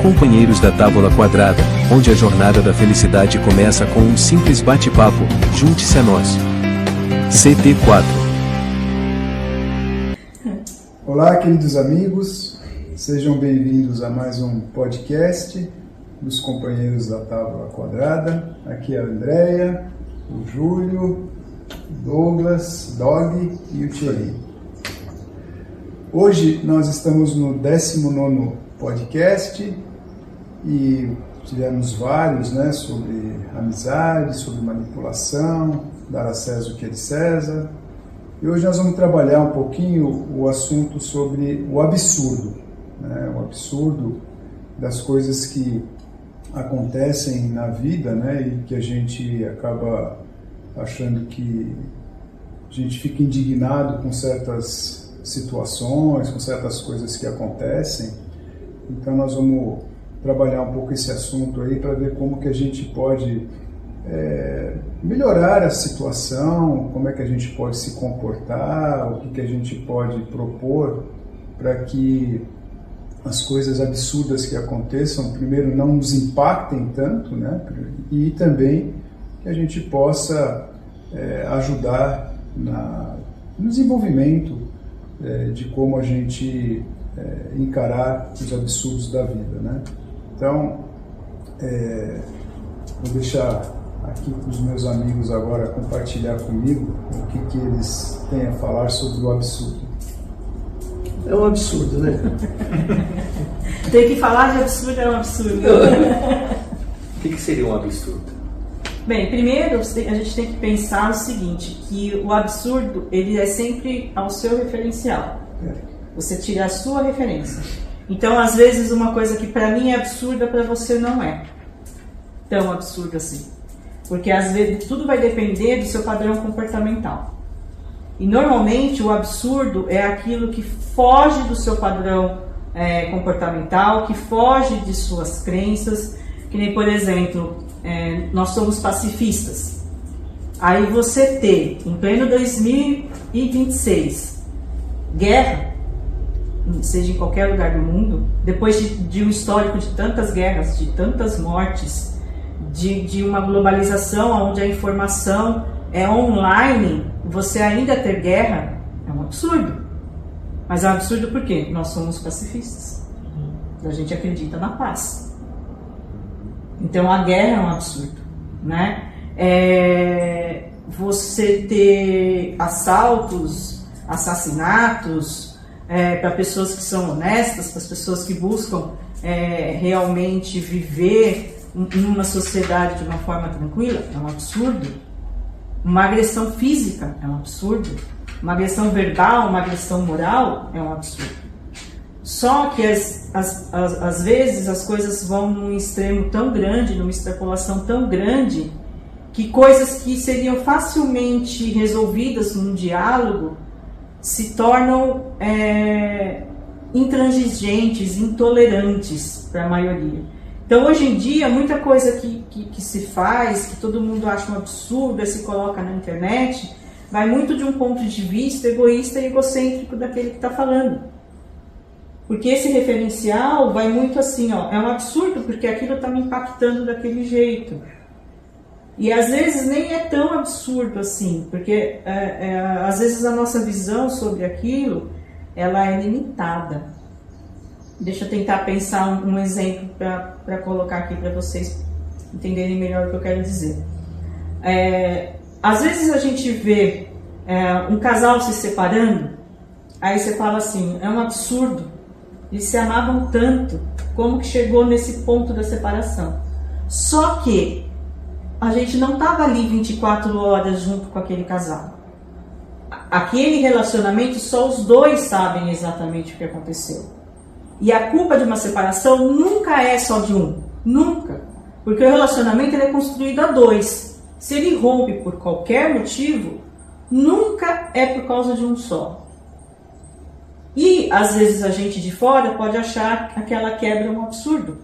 Companheiros da Távola Quadrada, onde a jornada da felicidade começa com um simples bate-papo. Junte-se a nós. CT4. Olá, queridos amigos, sejam bem-vindos a mais um podcast dos Companheiros da Távola Quadrada. Aqui é a Andréia, o Júlio, o Douglas, Dog e o Thierry. Hoje nós estamos no 19º podcast e tivemos vários, sobre amizade, sobre manipulação, dar a César o que é de César. E hoje nós vamos trabalhar um pouquinho o assunto sobre o absurdo, o absurdo das coisas que acontecem na vida, e que a gente acaba achando que a gente fica indignado com certas situações, com certas coisas que acontecem. Então nós vamos trabalhar um pouco esse assunto aí para ver como que a gente pode melhorar a situação, como é que a gente pode se comportar, o que a gente pode propor para que as coisas absurdas que aconteçam, primeiro, não nos impactem tanto, e também que a gente possa ajudar no desenvolvimento de como a gente encarar os absurdos da vida, Então, vou deixar aqui para os meus amigos agora compartilhar comigo o que eles têm a falar sobre o absurdo. É um absurdo, né? Tem que falar de absurdo, é um absurdo. O que seria um absurdo? Bem, primeiro a gente tem que pensar o seguinte, que o absurdo, ele é sempre ao seu referencial. Você tira a sua referência. Então, às vezes, uma coisa que para mim é absurda, para você não é tão absurdo assim. Porque, às vezes, tudo vai depender do seu padrão comportamental. E, normalmente, o absurdo é aquilo que foge do seu padrão comportamental, que foge de suas crenças, que nem, por exemplo, nós somos pacifistas. Aí você ter, em pleno 2026, guerra, seja em qualquer lugar do mundo, depois de um histórico de tantas guerras, de tantas mortes, de uma globalização onde a informação é online, você ainda ter guerra é um absurdo. Mas é um absurdo por quê? Nós somos pacifistas. A gente acredita na paz. Então a guerra é um absurdo, você ter assaltos, assassinatos, para pessoas que são honestas, para as pessoas que buscam realmente viver numa sociedade de uma forma tranquila, é um absurdo. Uma agressão física é um absurdo. Uma agressão verbal, uma agressão moral é um absurdo. Só que às vezes as coisas vão num extremo tão grande, numa extrapolação tão grande, que coisas que seriam facilmente resolvidas num diálogo se tornam intransigentes, intolerantes para a maioria. Então, hoje em dia, muita coisa que se faz, que todo mundo acha um absurdo, se coloca na internet, vai muito de um ponto de vista egoísta e egocêntrico daquele que está falando. Porque esse referencial vai muito assim, é um absurdo porque aquilo está me impactando daquele jeito. E às vezes nem é tão absurdo assim, porque às vezes a nossa visão sobre aquilo, ela é limitada. Deixa eu tentar pensar um exemplo para colocar aqui para vocês entenderem melhor o que eu quero dizer. Às vezes a gente vê um casal se separando, aí você fala assim, é um absurdo, eles se amavam tanto, como que chegou nesse ponto da separação? Só que a gente não estava ali 24 horas junto com aquele casal. Aquele relacionamento, só os dois sabem exatamente o que aconteceu. E a culpa de uma separação nunca é só de um. Nunca. Porque o relacionamento ele é construído a dois. Se ele rompe por qualquer motivo, nunca é por causa de um só. E, às vezes, a gente de fora pode achar que aquela quebra um absurdo.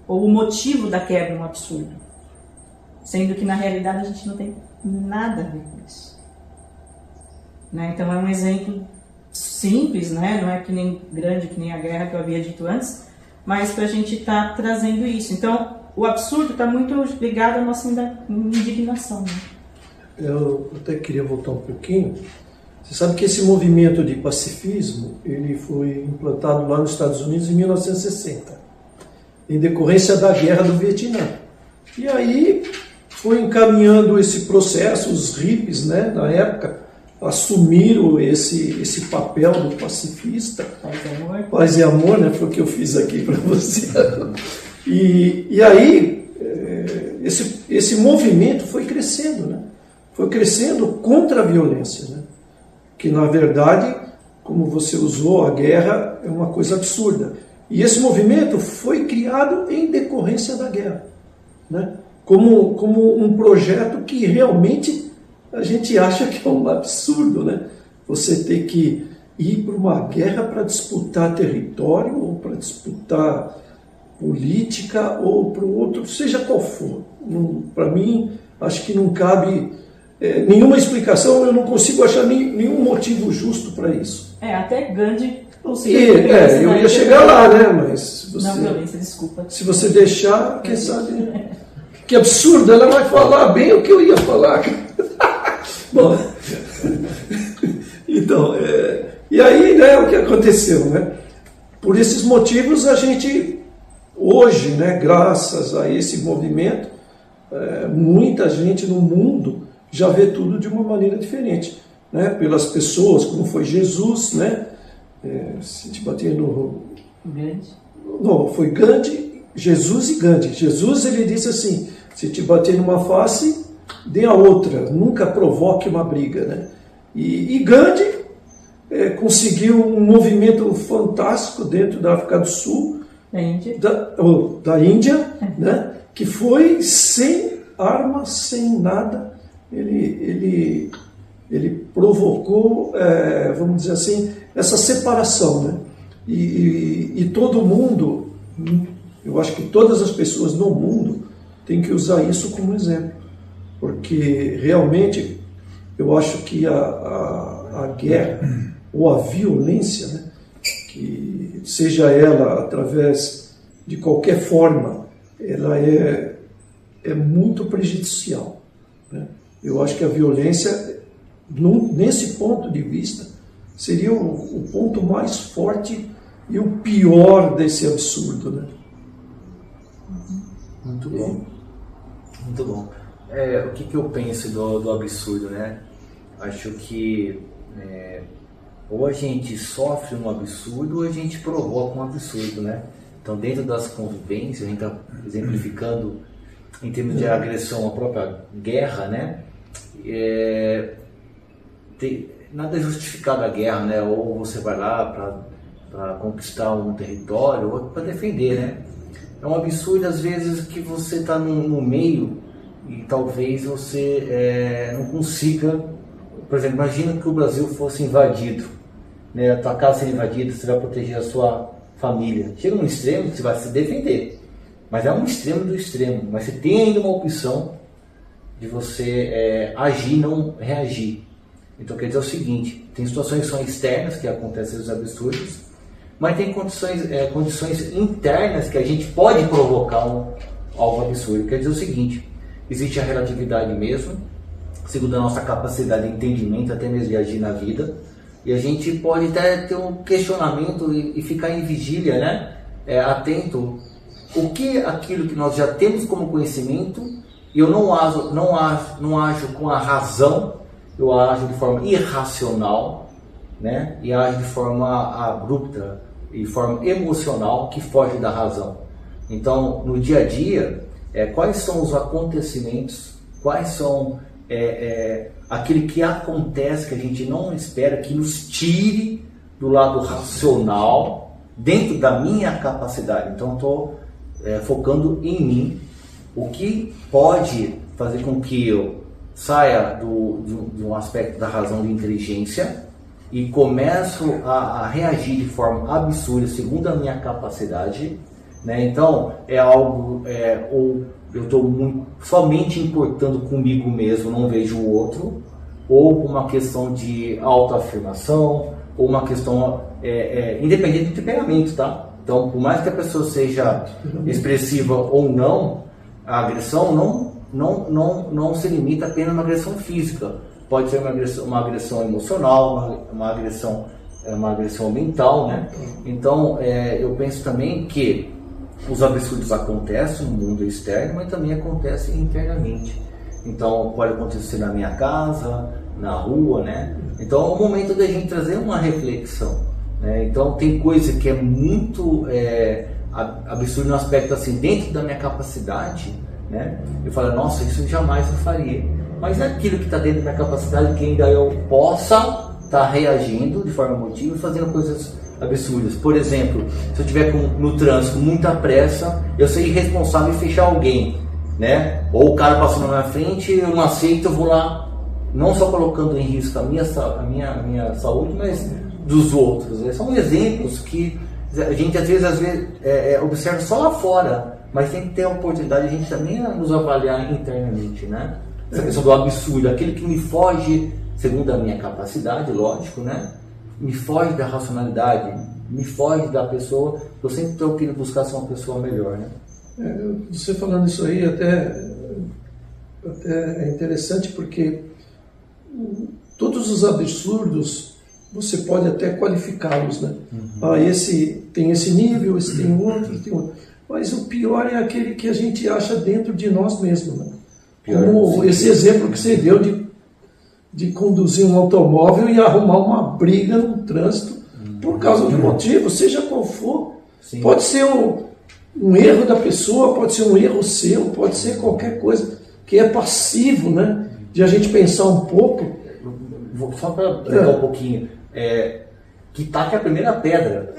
Ou o motivo da quebra um absurdo. Sendo que, na realidade, a gente não tem nada a ver com isso. Então, é um exemplo simples, não é que nem grande, que nem a guerra que eu havia dito antes, mas para a gente estar trazendo isso. Então, o absurdo está muito ligado à nossa indignação. Né? Eu até queria voltar um pouquinho. Você sabe que esse movimento de pacifismo, ele foi implantado lá nos Estados Unidos em 1960, em decorrência da Guerra do Vietnã. E aí foi encaminhando esse processo, os hippies, né, na época, assumiram esse papel do pacifista. Paz e amor, né, foi o que eu fiz aqui para você. E aí, esse movimento foi crescendo, né? Foi crescendo contra a violência, né? Que na verdade, como você usou, a guerra é uma coisa absurda. E esse movimento foi criado em decorrência da guerra, né? Como um projeto que realmente a gente acha que é um absurdo, né? Você ter que ir para uma guerra para disputar território, ou para disputar política, ou para o outro, seja qual for. Para mim, acho que não cabe nenhuma explicação, eu não consigo achar nenhum motivo justo para isso. Até Gandhi conseguiu. Eu ia chegar lá, né? Mas você, não, violência, desculpa. Se você deixar, quem sabe... Que absurdo, ela vai falar bem o que eu ia falar. Bom, então, e aí, né, o que aconteceu, né? Por esses motivos, a gente, hoje, né, graças a esse movimento, muita gente no mundo já vê tudo de uma maneira diferente, né? Pelas pessoas, como foi Jesus, né? Se te bater no... Gandhi? Não, foi Gandhi, Jesus e Gandhi. Jesus, ele disse assim, se te bater numa face, dê a outra, nunca provoque uma briga, né? E Gandhi conseguiu um movimento fantástico dentro da África do Sul, da Índia, né? Que foi sem armas, sem nada. Ele provocou, vamos dizer assim, essa separação, né? E todo mundo, eu acho que todas as pessoas no mundo têm que usar isso como exemplo, porque realmente eu acho que a guerra ou a violência, né, que seja ela através de qualquer forma, ela é muito prejudicial, né? Eu acho que a violência, nesse ponto de vista, seria o ponto mais forte e o pior desse absurdo, né? Muito bom. Muito bom. O que eu penso do absurdo, né? Acho que ou a gente sofre um absurdo ou a gente provoca um absurdo, né? Então, dentro das convivências, a gente está exemplificando em termos de agressão, a própria guerra, né? Nada é justificado a guerra, né? Ou você vai lá para conquistar um território, ou para defender, né? É um absurdo, às vezes, que você está no meio e talvez você não consiga... Por exemplo, imagina que o Brasil fosse invadido, né? A tua casa seria invadida, você vai proteger a sua família. Chega num extremo que você vai se defender, mas é um extremo do extremo. Mas você tem ainda uma opção de você agir, não reagir. Então quer dizer o seguinte, tem situações que são externas, que acontecem os absurdos, mas tem condições internas que a gente pode provocar algo absurdo. Quer dizer o seguinte, existe a relatividade mesmo, segundo a nossa capacidade de entendimento, até mesmo de agir na vida, e a gente pode até ter um questionamento e ficar em vigília, né? Atento, o que aquilo que nós já temos como conhecimento, e eu não ajo com a razão, eu ajo de forma irracional, né? E ajo de forma abrupta, de forma emocional, que foge da razão. Então, no dia a dia, quais são os acontecimentos, quais são aquilo que acontece, que a gente não espera, que nos tire do lado racional, dentro da minha capacidade. Então, estou focando em mim, o que pode fazer com que eu saia de um aspecto da razão de inteligência e começo a reagir de forma absurda, segundo a minha capacidade, né? Então, ou eu estou somente importando comigo mesmo, não vejo o outro, ou uma questão de autoafirmação, ou uma questão independente do temperamento, tá? Então, por mais que a pessoa seja expressiva ou não, a agressão não se limita apenas a uma agressão física. Pode ser uma agressão emocional, uma agressão mental, né? Então, eu penso também que os absurdos acontecem no mundo externo, mas também acontecem internamente. Então, pode acontecer na minha casa, na rua, né? Então, é o momento da gente trazer uma reflexão, né? Então, tem coisa que é muito absurdo no aspecto assim, dentro da minha capacidade, né? Eu falo, nossa, isso jamais eu faria. Mas é aquilo que está dentro da minha capacidade que ainda eu possa estar reagindo de forma emotiva e fazendo coisas absurdas. Por exemplo, se eu estiver no trânsito com muita pressa, eu ser irresponsável e fechar alguém, né? Ou o cara passando na minha frente, eu não aceito, eu vou lá, não só colocando em risco a minha saúde, mas dos outros, né? São exemplos que a gente às vezes observa só lá fora, mas tem que ter a oportunidade de a gente também nos avaliar internamente, né? Essa questão do absurdo, aquele que me foge, segundo a minha capacidade, lógico, né? Me foge da racionalidade, me foge da pessoa, eu sempre estou querendo buscar ser uma pessoa melhor, né? Você falando isso aí até é interessante, porque todos os absurdos você pode até qualificá-los, né? Esse tem esse nível, esse tem outro, mas o pior é aquele que a gente acha dentro de nós mesmos, né? Como esse exemplo que você deu de conduzir um automóvel e arrumar uma briga no trânsito por causa de um motivo, seja qual for. Sim. Pode ser um erro da pessoa, pode ser um erro seu, pode ser qualquer coisa que é passivo, né? De a gente pensar um pouco. Só para pegar um pouquinho, que taque a primeira pedra.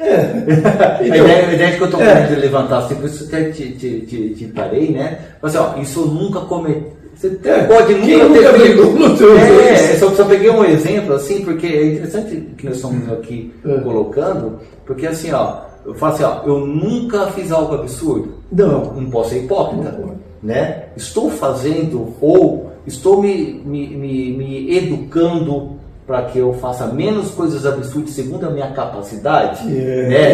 Então, a ideia que eu estou querendo levantar, assim, por isso que eu te parei, né? Mas, isso eu nunca cometi. Você pode nunca ter feito. Só peguei um exemplo, assim, porque é interessante que nós estamos aqui colocando, porque assim, eu falo assim, eu nunca fiz algo absurdo. Não posso ser hipócrita, né? Estou fazendo ou estou me educando para que eu faça menos coisas absurdas segundo a minha capacidade.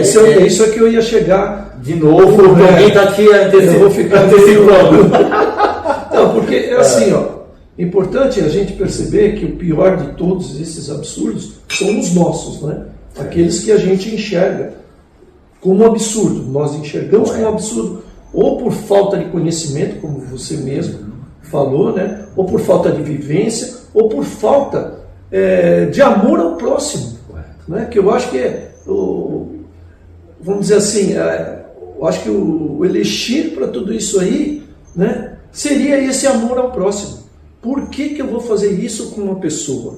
Isso é que eu ia chegar de novo. Alguém está aqui eu vou ficar antecipando. Não, porque é assim, importante a gente perceber que o pior de todos esses absurdos são os nossos, né? Aqueles que a gente enxerga como absurdo. Nós enxergamos como absurdo ou por falta de conhecimento, como você mesmo falou, né? Ou por falta de vivência, ou por falta de amor ao próximo, né? Que eu acho que vamos dizer assim, eu acho que o elixir para tudo isso aí, né? Seria esse amor ao próximo. Por que eu vou fazer isso com uma pessoa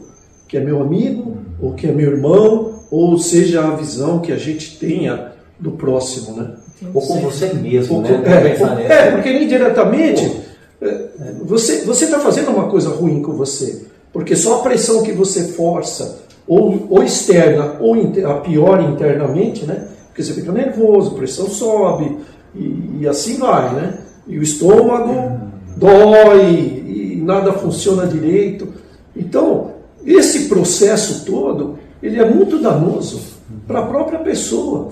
que é meu amigo, ou que é meu irmão, ou seja a visão que a gente tenha do próximo, né? Ou com você mesmo, né? Porque indiretamente você está fazendo uma coisa ruim com você, porque só a pressão que você força, ou externa, ou a pior internamente, né? Porque você fica nervoso, a pressão sobe, e assim vai, né? E o estômago dói, e nada funciona direito. Então, esse processo todo, ele é muito danoso para a própria pessoa,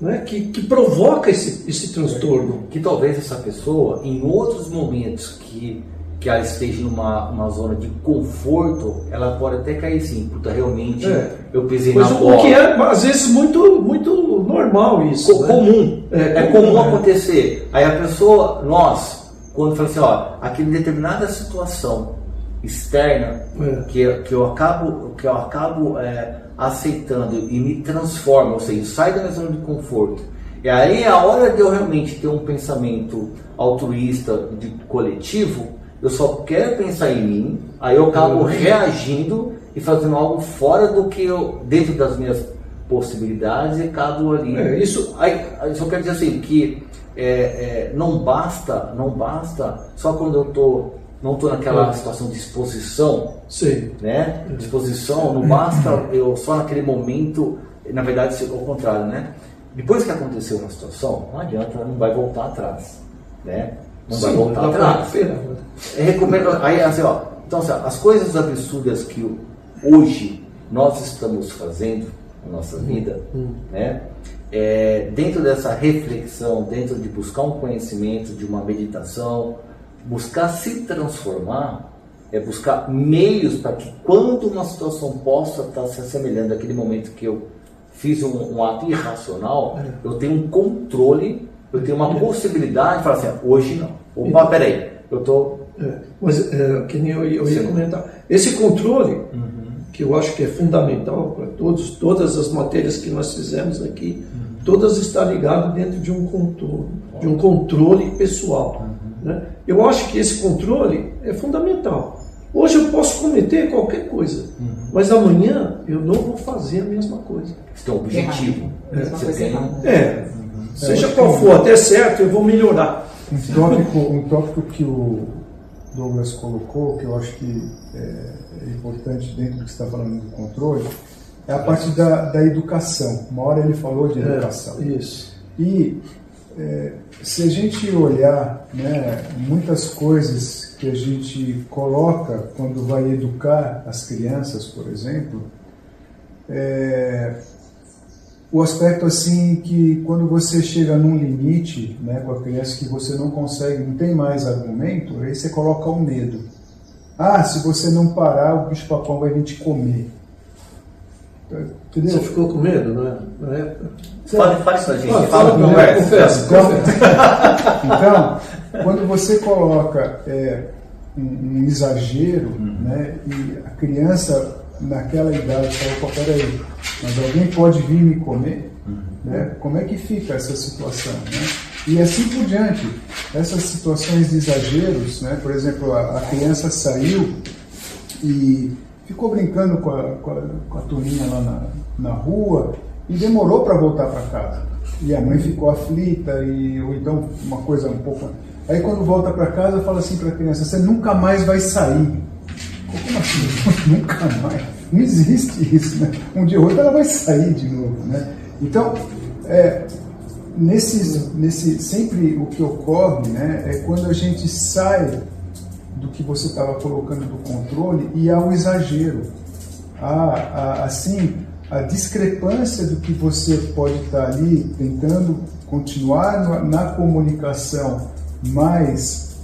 né? Que provoca esse transtorno. Que talvez essa pessoa, em outros momentos que ela esteja numa zona de conforto, ela pode até cair assim, puta, realmente eu pisei na bola. O que é, às vezes, muito, muito normal isso. Comum. É comum acontecer. Aí a pessoa, quando fala assim, aquela determinada situação externa que eu acabo aceitando e me transforma, ou seja, sai da minha zona de conforto. E aí a hora de eu realmente ter um pensamento altruísta, de coletivo, eu só quero pensar em mim, aí eu acabo reagindo e fazendo algo fora do que dentro das minhas possibilidades, e acabo ali. Aí só quero dizer assim, que não basta só quando eu não estou naquela situação de exposição, né? Disposição, não basta eu só naquele momento, na verdade, ao contrário, né? Depois que aconteceu uma situação, não adianta, não vai voltar atrás, né? Não vai voltar atrás. Aí, assim, então, assim, as coisas absurdas que hoje nós estamos fazendo na nossa vida, né? dentro dessa reflexão, dentro de buscar um conhecimento, de uma meditação, buscar se transformar, buscar meios para que quando uma situação possa estar se assemelhando àquele momento que eu fiz um ato irracional, eu tenho um controle, eu tenho uma possibilidade de falar assim, hoje não. Opa, peraí, eu estou... Mas que nem eu ia comentar. Esse controle, que eu acho que é fundamental para todas as matérias que nós fizemos aqui, todas estão ligadas dentro de um controle pessoal. Né? Eu acho que esse controle é fundamental. Hoje eu posso cometer qualquer coisa, mas amanhã eu não vou fazer a mesma coisa. Isso é um objetivo. Você tem... Seja qual for, até certo, eu vou melhorar. Um tópico que o Douglas colocou, que eu acho que é importante dentro do que você está falando do controle, é a parte da educação. Uma hora ele falou de educação. Isso. E se a gente olhar, né, muitas coisas que a gente coloca quando vai educar as crianças, por exemplo, o aspecto assim que quando você chega num limite, né, com a criança que você não consegue, não tem mais argumento, aí você coloca o medo. Se você não parar, o bicho-papão vai vir te comer. Entendeu? Você ficou com medo, né? Na época? Fale pra gente. Confessa. Então, quando você coloca um exagero, né, e a criança naquela idade fala, peraí, mas alguém pode vir me comer? Né? Como é que fica essa situação? Né? E assim por diante, essas situações de exageros, né? Por exemplo, a criança saiu e ficou brincando com a turminha lá na rua e demorou para voltar para casa. E a mãe ficou aflita, ou então uma coisa um pouco... Aí quando volta para casa, fala assim para a criança, você nunca mais vai sair. Como assim? Nunca mais? Não existe isso, né? Um dia ou outro ela vai sair de novo, né? Então, sempre o que ocorre, né, é quando a gente sai do que você estava colocando do controle e há um exagero. Assim, a discrepância do que você pode estar ali tentando continuar na comunicação mais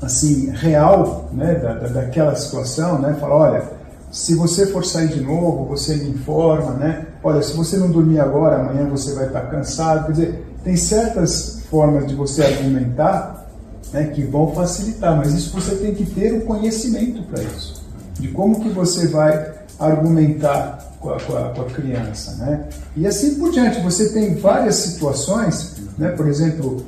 assim, real, né, daquela situação, né, fala, olha, se você for sair de novo, você me informa, né, olha, se você não dormir agora, amanhã você vai estar cansado, quer dizer, tem certas formas de você argumentar, né, que vão facilitar, mas isso você tem que ter o conhecimento para isso, de como que você vai argumentar com a criança, né, e assim por diante, você tem várias situações, né, por exemplo,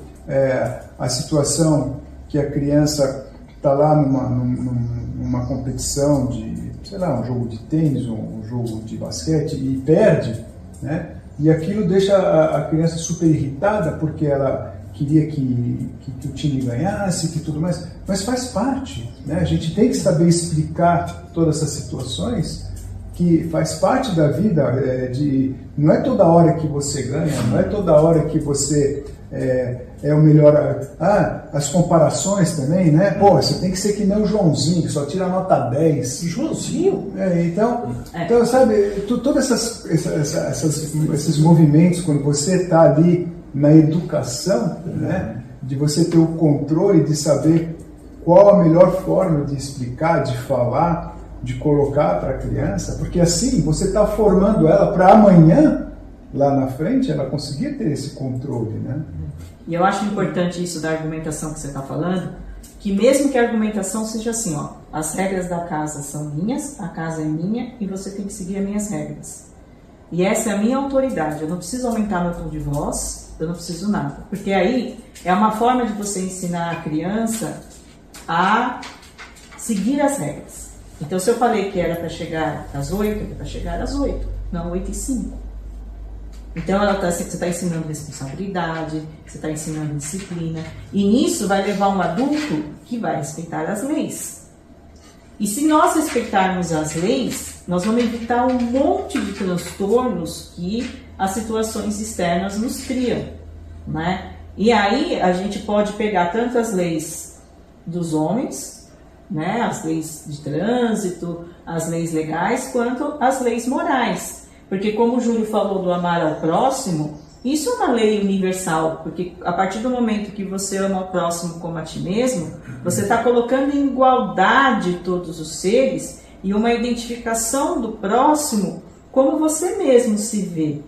a situação que a criança está lá numa competição de, sei lá, um jogo de tênis, um jogo de basquete e perde, né? E aquilo deixa a criança super irritada porque ela queria que o time ganhasse, que tudo mais, mas faz parte, né? A gente tem que saber explicar todas essas situações que faz parte da vida, não é toda hora que você ganha, não é toda hora que você é o melhor. As comparações também, né? Pô, você tem que ser que nem o Joãozinho, que só tira nota 10. Joãozinho? Então, sabe, todos esses movimentos, quando você está ali na educação, né? De você ter o controle de saber qual a melhor forma de explicar, de falar, de colocar para a criança, porque assim você está formando ela para amanhã, lá na frente, ela conseguir ter esse controle, né? E eu acho importante isso da argumentação que você está falando, que mesmo que a argumentação seja assim, ó, as regras da casa são minhas, a casa é minha e você tem que seguir as minhas regras. E essa é a minha autoridade, eu não preciso aumentar meu tom de voz, eu não preciso nada. Porque aí é uma forma de você ensinar a criança a seguir as regras. Então, se eu falei que era para chegar às 8, é para chegar às 8, não 8h05. Então, você está ensinando responsabilidade, você está ensinando disciplina. E nisso vai levar um adulto que vai respeitar as leis. E se nós respeitarmos as leis, nós vamos evitar um monte de transtornos que as situações externas nos criam, né? E aí a gente pode pegar tanto as leis dos homens, né, as leis de trânsito, as leis legais, quanto as leis morais. Porque como o Júlio falou do amar ao próximo, isso é uma lei universal, porque a partir do momento que você ama o próximo como a ti mesmo, você está colocando em igualdade todos os seres e uma identificação do próximo como você mesmo se vê.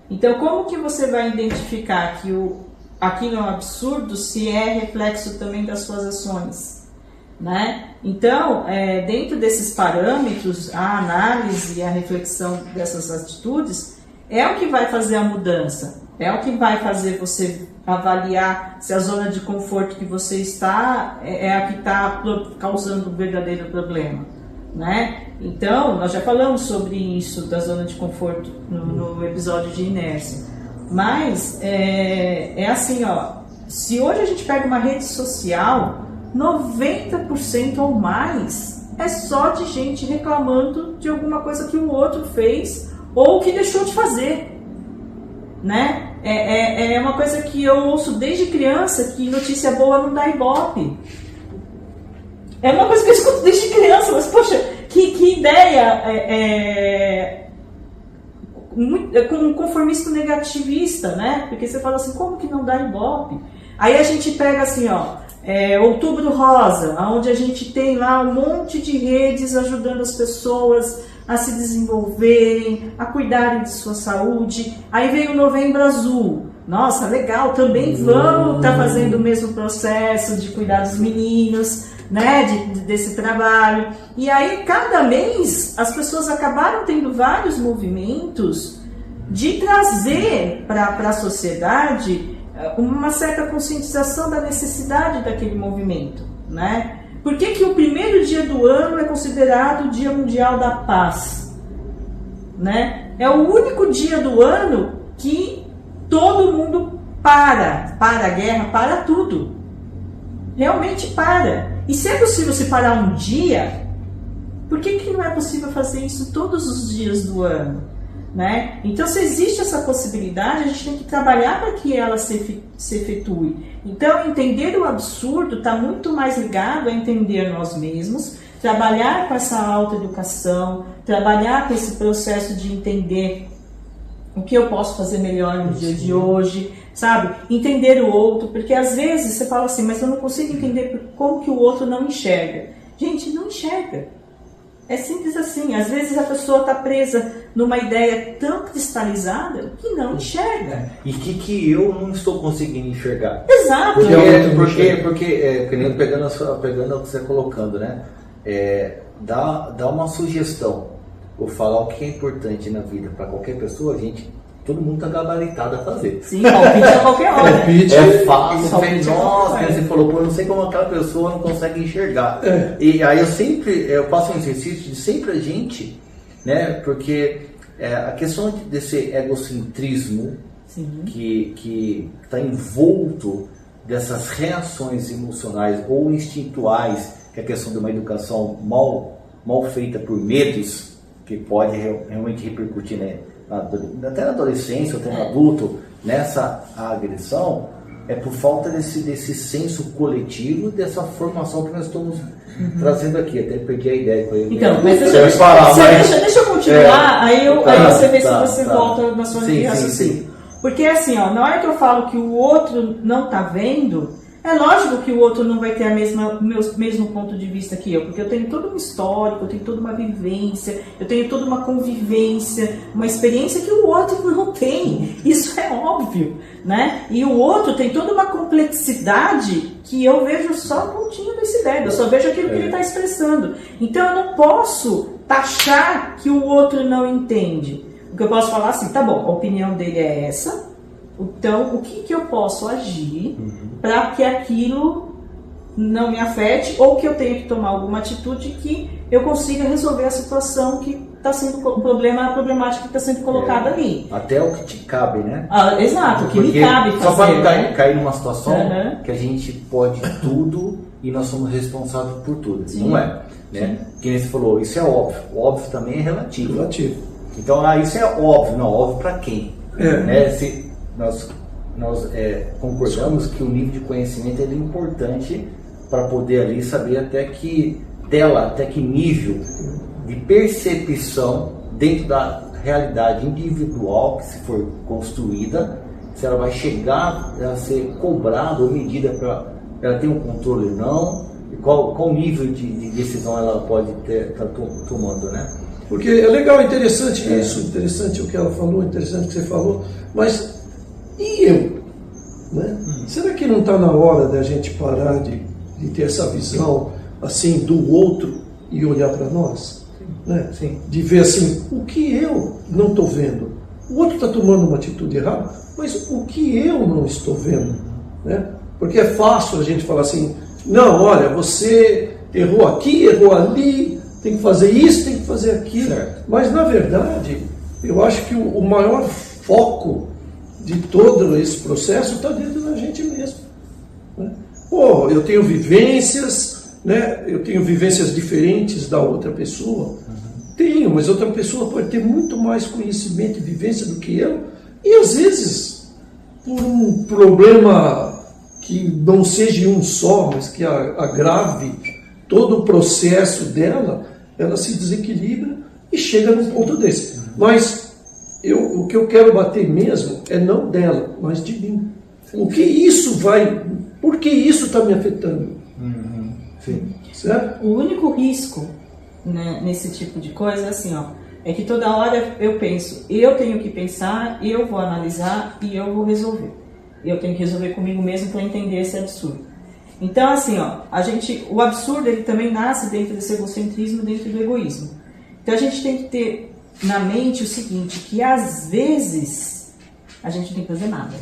Então, como que você vai identificar que aquilo é um absurdo se é reflexo também das suas ações? Né? Então, dentro desses parâmetros, a análise e a reflexão dessas atitudes é o que vai fazer a mudança, é o que vai fazer você avaliar se a zona de conforto que você está é a que está causando o verdadeiro problema. Né? Então, nós já falamos sobre isso da zona de conforto no episódio de inércia. Mas, é assim, ó, se hoje a gente pega uma rede social, 90% ou mais é só de gente reclamando de alguma coisa que o outro fez ou que deixou de fazer. Né? É uma coisa que eu ouço desde criança, que notícia boa não dá ibope. É uma coisa que eu escuto desde criança, mas poxa, que ideia com um conformista negativista, né? Porque você fala assim, como que não dá ibope? Aí a gente pega assim, ó, Outubro Rosa, onde a gente tem lá um monte de redes ajudando as pessoas a se desenvolverem, a cuidarem de sua saúde. Aí veio o Novembro Azul. Nossa, legal, também vamos estar fazendo o mesmo processo de cuidar dos meninos, né, desse trabalho. E aí, cada mês, as pessoas acabaram tendo vários movimentos de trazer para a sociedade uma certa conscientização da necessidade daquele movimento, né? Por que o primeiro dia do ano é considerado o Dia Mundial da Paz? Né? É o único dia do ano que todo mundo para a guerra, para tudo. Realmente para. E se é possível se parar um dia, por que não é possível fazer isso todos os dias do ano? Né? Então, se existe essa possibilidade, a gente tem que trabalhar para que ela se efetue. Então, entender o absurdo está muito mais ligado a entender nós mesmos, trabalhar com essa autoeducação, trabalhar com esse processo de entender o que eu posso fazer melhor no dia de hoje, sabe? Entender o outro, porque às vezes você fala assim, mas eu não consigo entender como que o outro não enxerga. Gente, não enxerga. É simples assim. Às vezes a pessoa está presa numa ideia tão cristalizada que não enxerga. E que eu não estou conseguindo enxergar. Exato. Porque pegando o que você está colocando, né? Dá uma sugestão. Vou falar o que é importante na vida para qualquer pessoa, todo mundo está gabaritado a fazer. Sim, palpite a qualquer hora. É fácil, nossa, você falou, pô, eu não sei como aquela pessoa não consegue enxergar. E aí eu faço um exercício de sempre a gente, né, porque a questão desse egocentrismo que está envolto dessas reações emocionais ou instintuais, que é a questão de uma educação mal feita por medos, que pode realmente repercutir, né, até na adolescência, até no adulto, nessa agressão, é por falta desse senso coletivo, dessa formação que nós estamos trazendo aqui. Até perdi a ideia com ele. Então, mas deixa eu continuar, aí você vê se você volta na sua linha de raciocínio. Porque assim, ó, na hora que eu falo que o outro não está vendo, é lógico que o outro não vai ter o mesmo ponto de vista que eu, porque eu tenho todo um histórico, eu tenho toda uma vivência, eu tenho toda uma convivência, uma experiência que o outro não tem. Isso é óbvio, né? E o outro tem toda uma complexidade que eu vejo só a pontinha do iceberg, eu só vejo aquilo que ele está expressando. Então eu não posso taxar que o outro não entende. O que eu posso falar assim, tá bom, a opinião dele é essa, então o que eu posso agir para que aquilo não me afete ou que eu tenha que tomar alguma atitude que eu consiga resolver a situação que está sendo a problemática que está sendo colocada ali. Até o que te cabe, né? Exato, o que me cabe fazer. Só para cair numa situação que a gente pode tudo e nós somos responsáveis por tudo. Sim. Não é? Né? Que nem você falou, isso é óbvio. O óbvio também é relativo. Então, isso é óbvio. Não, óbvio para quem? Né? Se nós concordamos que o nível de conhecimento é importante para poder ali saber até que nível de percepção dentro da realidade individual que se for construída, se ela vai chegar a ser cobrada ou medida para ela ter um controle ou não, e qual nível de decisão ela pode estar tomando, né? Porque é legal, interessante isso, interessante o que ela falou, interessante o que você falou, mas e eu? Né? Será que não está na hora da gente parar de ter essa visão assim do outro e olhar para nós? Né? Sim. De ver assim, o que eu não estou vendo? O outro está tomando uma atitude errada, mas o que eu não estou vendo? Né? Porque é fácil a gente falar assim, não, olha, você errou aqui, errou ali, tem que fazer isso, tem que fazer aquilo. Certo. Mas, na verdade, eu acho que o maior foco de todo esse processo está dentro da gente mesmo. Né? Pô, eu tenho vivências, né? Eu tenho vivências diferentes da outra pessoa. Tenho, mas outra pessoa pode ter muito mais conhecimento e vivência do que eu. E, às vezes, por um problema que não seja um só, mas que agrave todo o processo dela, ela se desequilibra e chega num ponto desse. Mas o que eu quero bater mesmo é não dela, mas de mim. O que isso vai... Por que isso está me afetando? Sim. Certo? O único risco, né, nesse tipo de coisa é assim, ó, é que toda hora eu penso, eu tenho que pensar, eu vou analisar e eu vou resolver. Eu tenho que resolver comigo mesmo para entender esse absurdo. Então, assim, ó, o absurdo ele também nasce dentro desse egocentrismo, dentro do egoísmo. Então a gente tem que ter na mente o seguinte, que às vezes a gente não tem que fazer nada.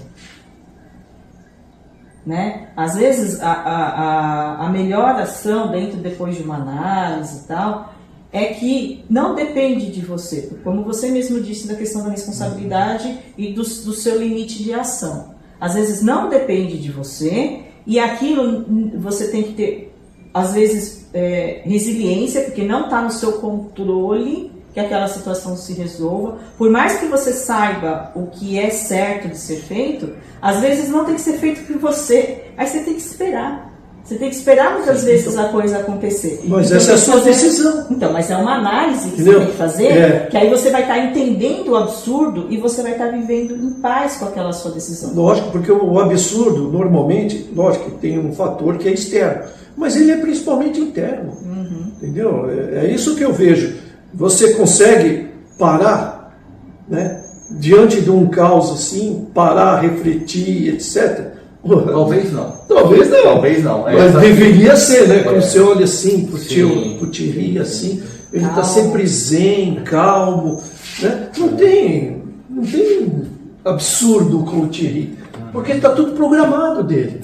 Né? Às vezes a melhor ação dentro depois de uma análise e tal é que não depende de você, como você mesmo disse da questão da responsabilidade e do seu limite de ação. Às vezes não depende de você e aquilo você tem que ter, às vezes, resiliência, porque não está no seu controle que aquela situação se resolva. Por mais que você saiba o que é certo de ser feito, às vezes não tem que ser feito por você. Aí você tem que esperar. Você tem que esperar muitas vezes a coisa acontecer. Mas então, essa é a sua decisão. Então, mas é uma análise que Entendeu? você tem que fazer, que aí você vai estar entendendo o absurdo e você vai estar vivendo em paz com aquela sua decisão. Lógico, porque o absurdo, normalmente, lógico que tem um fator que é externo, mas ele é principalmente interno. Entendeu? É isso que eu vejo. Você consegue parar, né, diante de um caos assim, parar, refletir, etc. Talvez não. Talvez não. Talvez não. Mas deveria ser, né? Quando você olha assim pro Thierry, assim, ele está sempre zen, calmo, né? Não tem absurdo com o Thierry, porque está tudo programado dele.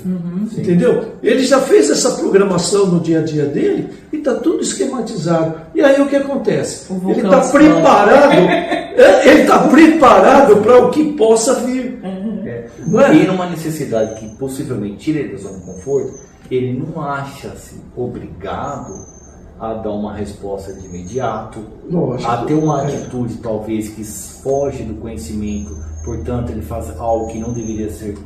Entendeu? Ele já fez essa programação no dia a dia dele e está tudo esquematizado. E aí o que acontece? Ele está preparado, ele está preparado para o que possa vir. Não é? E numa necessidade que possivelmente tira ele da zona de conforto, ele não acha-se obrigado a dar uma resposta de imediato, Lógico, a ter uma atitude talvez que foge do conhecimento, portanto ele faz algo que não deveria ser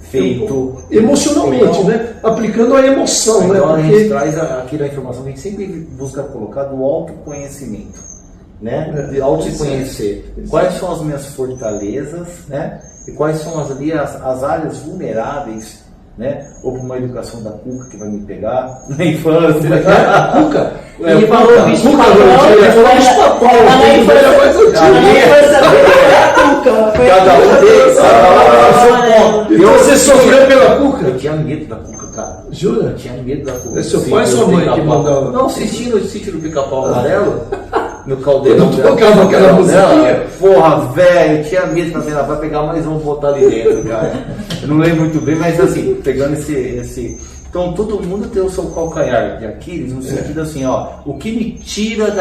feito. Emocionalmente, então, né? Aplicando a emoção, então, né? a gente traz aqui da informação que a gente sempre busca colocar do autoconhecimento, né? De auto se conhecer. Quais são as minhas fortalezas, né? E quais são as áreas vulneráveis, né? Ou para uma educação da Cuca que vai me pegar na infância. Cuca? Ele falou o bicho papão. Cada um deles, E você sofreu pela Cuca? Eu tinha medo da Cuca, cara. Jura? Eu tinha medo da Cuca. É seu pai ou sua mãe que mandava? Não, assistindo o sítio do Pica-Pau Amarelo, no caldeirão. Eu tocava aquela musiquinha. Porra, velho, eu tinha medo também. Ela vai pegar mais um e botar ali dentro, cara. Eu não lembro muito bem, mas assim, pegando esse. Então todo mundo tem o seu calcanhar de Aquiles, no sentido assim, ó, o que me tira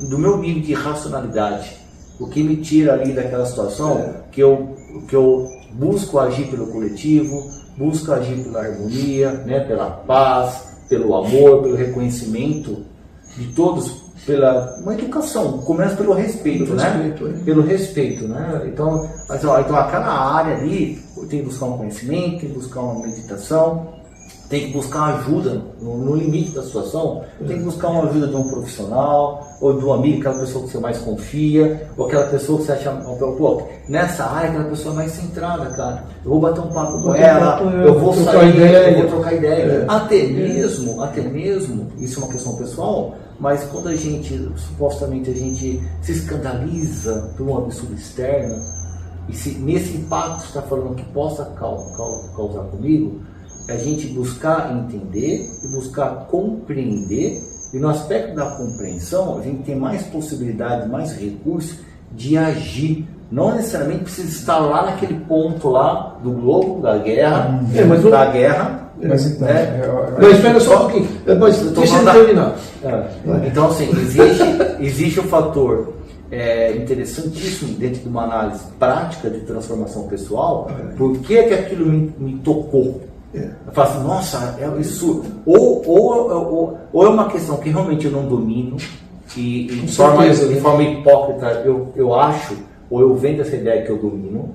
do meu nível de racionalidade, o que me tira ali daquela situação que eu busco agir pelo coletivo, busco agir pela harmonia, né, pela paz, pelo amor, pelo reconhecimento de todos, pela uma educação, começa pelo respeito, pelo respeito, né? Então aquela área ali, eu tenho que buscar um conhecimento, tenho que buscar uma meditação, tem que buscar ajuda no limite da situação, tem que buscar uma ajuda de um profissional, ou de um amigo, aquela pessoa que você mais confia, ou aquela pessoa que você acha, pô, nessa área, aquela pessoa mais centrada, cara. Eu vou bater um papo com ela, eu vou sair, eu vou trocar ideia. Até mesmo, isso é uma questão pessoal, mas quando a gente, supostamente, a gente se escandaliza por um absurdo externo, e se nesse impacto você está falando que possa causar comigo, a gente buscar entender e buscar compreender, e no aspecto da compreensão a gente tem mais possibilidade, mais recursos de agir. Não necessariamente precisa estar lá naquele ponto lá do globo, da guerra, da guerra. Mas então, Mas espera só um pouquinho, deixa eu terminar. Então assim, existe um fator interessantíssimo dentro de uma análise prática de transformação pessoal. Por que aquilo me tocou? Eu falo assim, nossa, isso. Ou é uma questão que realmente eu não domino, e de forma hipócrita eu acho, ou eu vendo essa ideia que eu domino,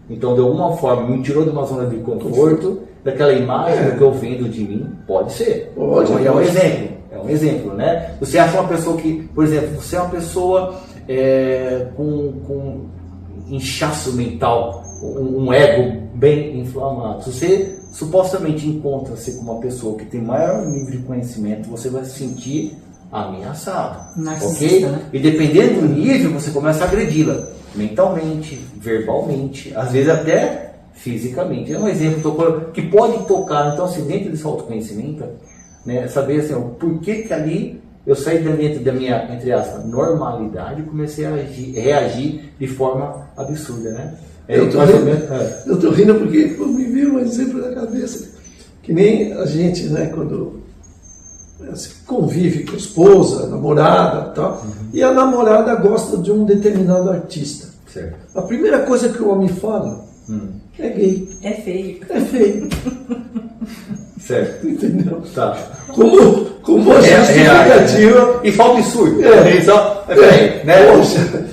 então de alguma forma me tirou de uma zona de conforto, daquela imagem que eu vendo de mim, pode ser. É um exemplo, né? Você acha uma pessoa que, por exemplo, você é uma pessoa com inchaço mental, um ego bem inflamado. Se você supostamente encontra-se com uma pessoa que tem maior nível de conhecimento, você vai se sentir ameaçado, ok? Né? E dependendo do nível, você começa a agredi-la mentalmente, verbalmente, às vezes até fisicamente. É um exemplo que pode tocar. Então, assim, dentro desse autoconhecimento, né, saber assim, por que ali eu saí dentro da minha, entre aspas, normalidade e comecei a reagir de forma absurda, né? Eu tô rindo porque me veio um exemplo na cabeça, que nem a gente, né, quando convive com a esposa, namorada e tal, e a namorada gosta de um determinado artista. Certo. A primeira coisa que o homem fala é gay. É feio. É feio. Certo. Entendeu? Tá. Como a justificativa. E falta absurdo. Né? Poxa,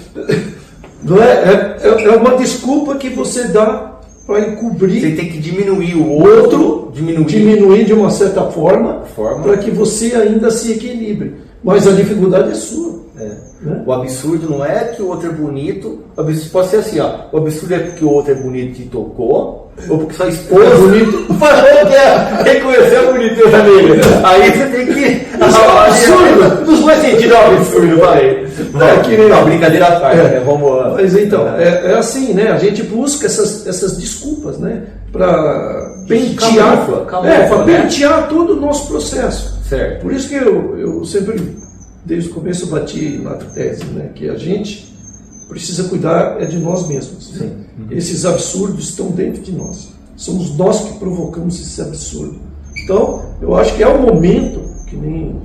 não é uma desculpa que você dá para encobrir. Você tem que diminuir o outro, diminuir de uma certa forma. Para que você ainda se equilibre. Mas a dificuldade é sua. Né? O absurdo não é que o outro é bonito. O absurdo pode ser assim, ó. O absurdo é porque o outro é bonito e te tocou, ou porque sua esposa é bonito falou que é reconhecer a boniteza dele. Aí você tem que. Isso é um absurdo. Nos dois sentidos é um absurdo, falei. Não, brincadeira à parte, né? Vamos. Mas então, é assim, né? A gente busca essas desculpas, né? Para pentear, para pentear todo o nosso processo. Certo. Por isso que eu sempre, desde o começo, bati na tese, né? Que a gente precisa cuidar de nós mesmos. Sim. Esses absurdos estão dentro de nós. Somos nós que provocamos esse absurdo. Então, eu acho que é o momento, que nem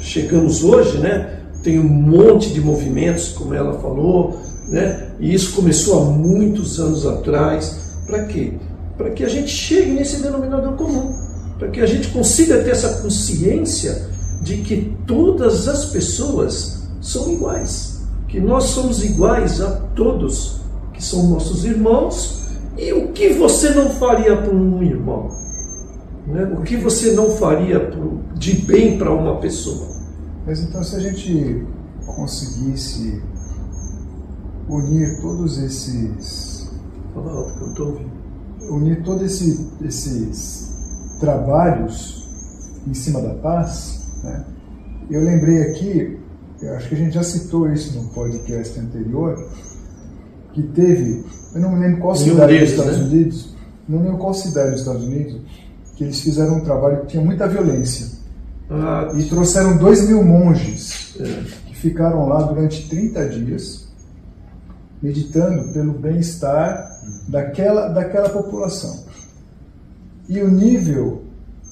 chegamos hoje, né? Tem um monte de movimentos, como ela falou, né? E isso começou há muitos anos atrás. Para quê? Para que a gente chegue nesse denominador comum. Para que a gente consiga ter essa consciência de que todas as pessoas são iguais. Que nós somos iguais a todos, que são nossos irmãos. E o que você não faria por um irmão? Né? O que você não faria de bem para uma pessoa? Mas então, se a gente conseguisse unir todos esses... Fala alto que eu estou ouvindo. Unir todos esses trabalhos em cima da paz, né? Eu lembrei aqui, eu acho que a gente já citou isso no podcast anterior, que teve, eu não me lembro qual cidade dos Estados Unidos, não lembro qual cidade dos Estados Unidos, que eles fizeram um trabalho que tinha muita violência. E trouxeram 2.000 monges que ficaram lá durante 30 dias, meditando pelo bem-estar daquela população. E o nível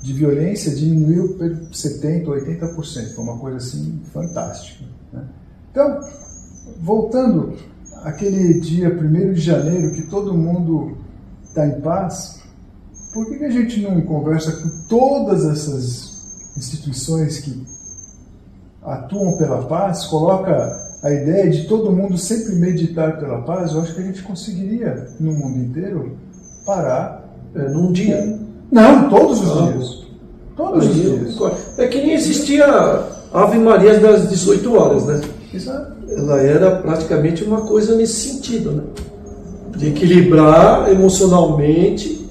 de violência diminuiu por 70%, 80%. Foi uma coisa assim fantástica, né? Então, voltando àquele dia 1º de janeiro, que todo mundo está em paz, por que a gente não conversa com todas essas instituições que atuam pela paz, coloca a ideia de todo mundo sempre meditar pela paz? Eu acho que a gente conseguiria, no mundo inteiro, parar num dia. Não, todos os dias. Todos os Aí, dias. é que nem existia Ave Maria das 18 horas, né? Exato. Ela era praticamente uma coisa nesse sentido, né? De equilibrar emocionalmente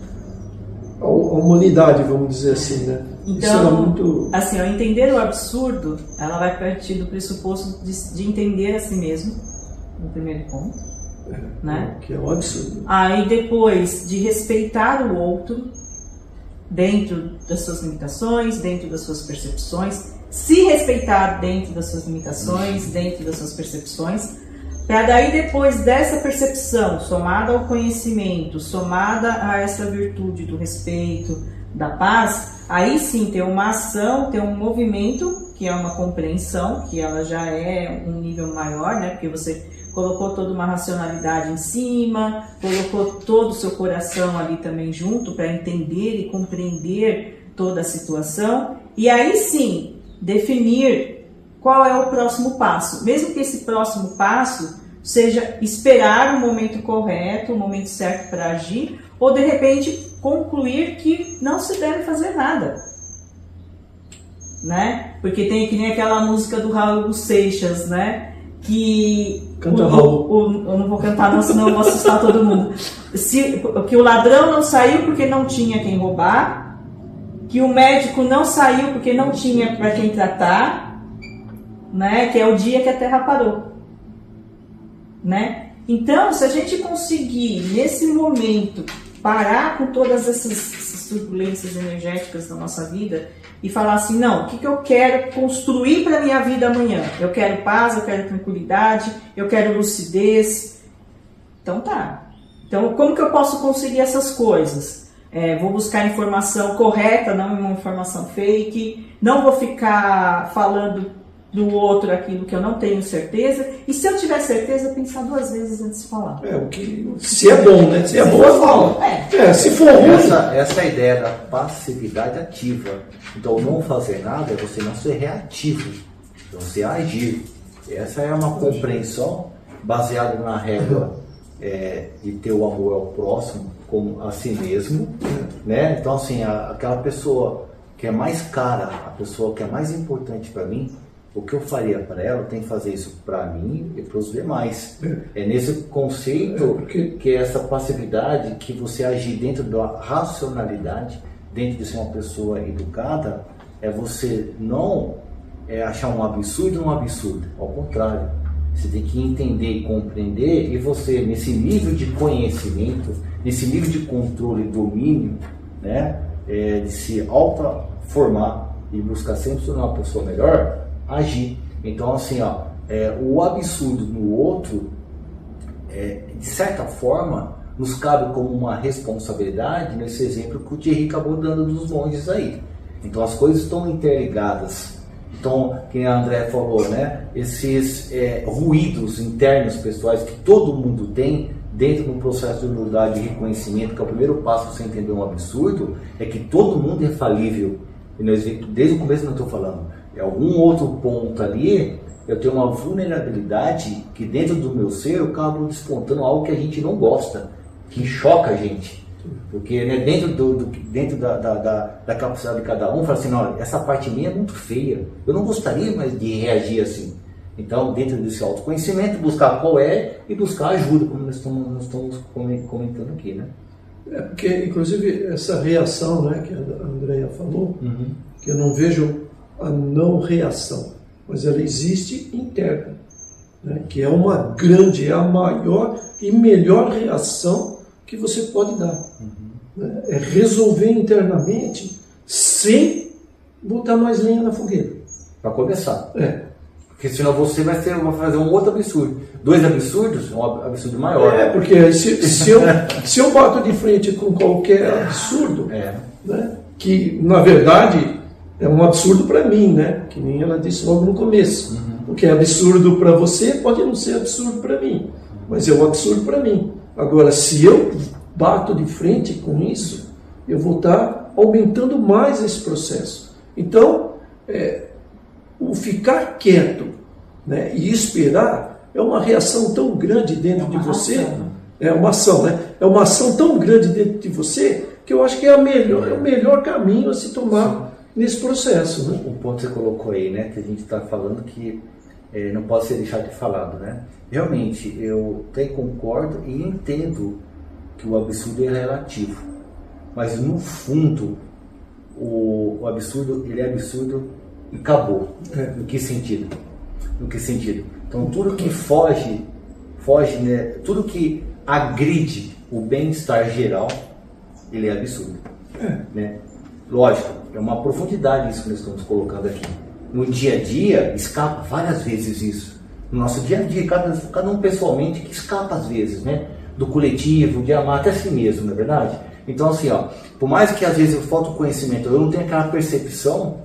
a humanidade, vamos dizer assim, né? Isso era Então, muito... assim, ao entender o absurdo, ela vai partir do pressuposto de entender a si mesmo, no primeiro ponto, né? Que é um absurdo. Aí depois de respeitar o outro dentro das suas limitações, dentro das suas percepções, se respeitar dentro das suas limitações, dentro das suas percepções, para daí depois dessa percepção, somada ao conhecimento, somada a essa virtude do respeito, da paz, aí sim ter uma ação, ter um movimento, que é uma compreensão, que ela já é um nível maior, né? Porque você colocou toda uma racionalidade em cima, colocou todo o seu coração ali também junto para entender e compreender toda a situação, e aí sim definir qual é o próximo passo, mesmo que esse próximo passo seja esperar o momento correto, o momento certo para agir, ou de repente concluir que não se deve fazer nada, né? Porque tem que nem aquela música do Raul Seixas, né? Que Canta, Raul. eu não vou cantar não, senão eu vou assustar todo mundo. Que o ladrão não saiu porque não tinha quem roubar, que o médico não saiu porque não tinha para quem tratar, né? Que é o dia que a Terra parou, né? Então, se a gente conseguir nesse momento parar com todas essas turbulências energéticas da nossa vida e falar assim, não, o que eu quero construir para a minha vida amanhã? Eu quero paz, eu quero tranquilidade, eu quero lucidez. Então tá. Então, como que eu posso conseguir essas coisas? Vou buscar informação correta, não uma informação fake, não vou ficar falando do outro aquilo que eu não tenho certeza, e se eu tiver certeza, pensar 2 vezes antes de falar. Se é bom, né? Se é bom, fala. Se for ruim... Essa é a ideia da passividade ativa. Então, não fazer nada é você não ser reativo, é você agir. Essa é uma compreensão baseada na regra de ter o amor ao próximo como a si mesmo, né? Então, assim, aquela pessoa que é mais cara, a pessoa que é mais importante para mim, o que eu faria para ela, eu tenho que fazer isso para mim e para os demais. É nesse conceito que é essa passividade, que você agir dentro da racionalidade, dentro de ser uma pessoa educada, é você não achar um absurdo, ao contrário. Você tem que entender e compreender, e você, nesse nível de conhecimento, nesse nível de controle e domínio, né, de se auto-formar e buscar sempre ser uma pessoa melhor, agir. Então, assim, o absurdo no outro, de certa forma, nos cabe como uma responsabilidade nesse exemplo que o Thierry acabou dando dos monges aí. Então, as coisas estão interligadas. Então, quem a André falou, né? Esses ruídos internos pessoais que todo mundo tem dentro do processo de humildade e reconhecimento, que é o primeiro passo para você entender um absurdo, é que todo mundo é falível. E desde o começo não estou falando. Em algum outro ponto ali, eu tenho uma vulnerabilidade que dentro do meu ser eu acabo despontando algo que a gente não gosta, que choca a gente. Porque, né, dentro da capacidade de cada um, fala assim, não, essa parte minha é muito feia, eu não gostaria mais de reagir assim. Então, dentro desse autoconhecimento, buscar qual é e buscar ajuda, como nós estamos comentando aqui, né? Porque, inclusive, essa reação, né, que a Andrea falou, que eu não vejo a não reação, mas ela existe interna, né, que é uma grande, é a maior e melhor reação que você pode dar. Né? É resolver internamente sem botar mais lenha na fogueira. Para começar. Porque senão você vai fazer um outro absurdo. 2 absurdos, um absurdo maior. Porque se eu bato de frente com qualquer absurdo, né, que na verdade é um absurdo para mim, né, que nem ela disse logo no começo. O que é absurdo para você pode não ser absurdo para mim, mas é um absurdo para mim. Agora, se eu bato de frente com isso, eu vou estar aumentando mais esse processo. Então, o ficar quieto, né, e esperar é uma reação tão grande dentro de você. É uma ação, né? É uma ação tão grande dentro de você que eu acho que é o melhor caminho a se tomar nesse processo, né? Um ponto que você colocou aí, né, que a gente está falando que não pode ser deixado de falado, né? Realmente, eu até concordo e entendo que o absurdo é relativo, mas no fundo, o absurdo, ele é absurdo e acabou. No que sentido? No que sentido? Então, tudo que foge, né, tudo que agride o bem-estar geral, ele é absurdo. Né? Lógico, é uma profundidade isso que nós estamos colocando aqui. No dia a dia, escapa várias vezes isso. No nosso dia a dia, cada um pessoalmente, que escapa às vezes, né? Do coletivo, de amar até si mesmo, não é verdade? Então, assim, ó, por mais que às vezes eu falte o conhecimento, eu não tenho aquela percepção,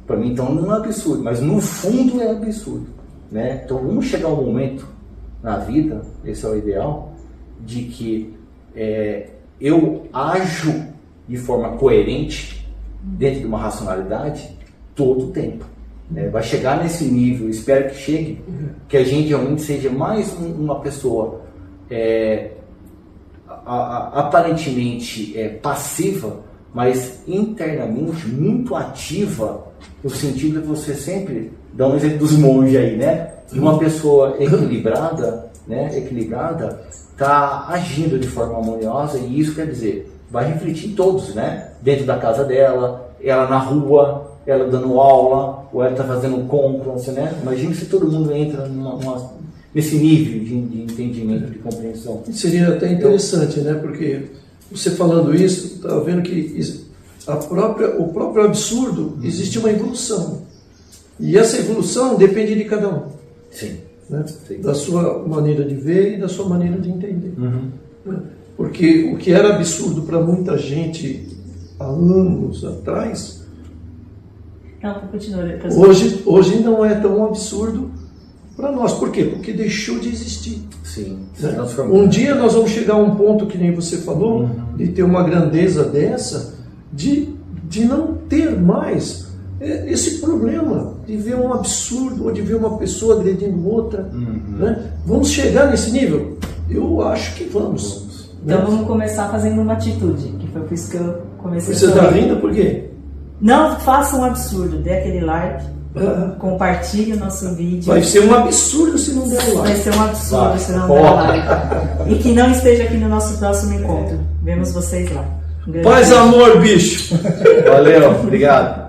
para mim, então, não é absurdo, mas no fundo é absurdo, né? Então, vamos chegar um momento na vida, esse é o ideal, de que eu ajo de forma coerente, dentro de uma racionalidade, todo o tempo. Vai chegar nesse nível, espero que chegue, que a gente realmente seja mais uma pessoa aparentemente passiva, mas internamente muito ativa, no sentido de você sempre, dá um exemplo dos monges aí, né? De uma pessoa equilibrada, né? Equilibrada, está agindo de forma harmoniosa, e isso quer dizer, vai refletir em todos, né? Dentro da casa dela, ela na rua, ela dando aula, ou ela está fazendo compras, né? Imagina se todo mundo entra nesse nível de entendimento, de compreensão. Seria até interessante, né? Porque você falando isso, está vendo que o próprio absurdo, existe uma evolução. E essa evolução depende de cada um. Sim. Né? Sim. Da sua maneira de ver e da sua maneira de entender. Uhum. Porque o que era absurdo para muita gente há anos atrás, hoje não é tão absurdo para nós. Por quê? Porque deixou de existir. Sim. Né? Um dia nós vamos chegar a um ponto, que nem você falou, de ter uma grandeza dessa, de não ter mais esse problema de ver um absurdo ou de ver uma pessoa agredindo outra. Né? Vamos chegar nesse nível? Eu acho que vamos. Então vamos começar fazendo uma atitude, que foi por isso que eu comecei. Você está rindo por quê? Não faça um absurdo, dê aquele like, compartilhe o nosso vídeo. Vai ser um absurdo se não der o like. Vai ser um absurdo se não der o like. E que não esteja aqui no nosso próximo encontro. Vemos vocês lá. Paz, amor, bicho! Valeu, obrigado.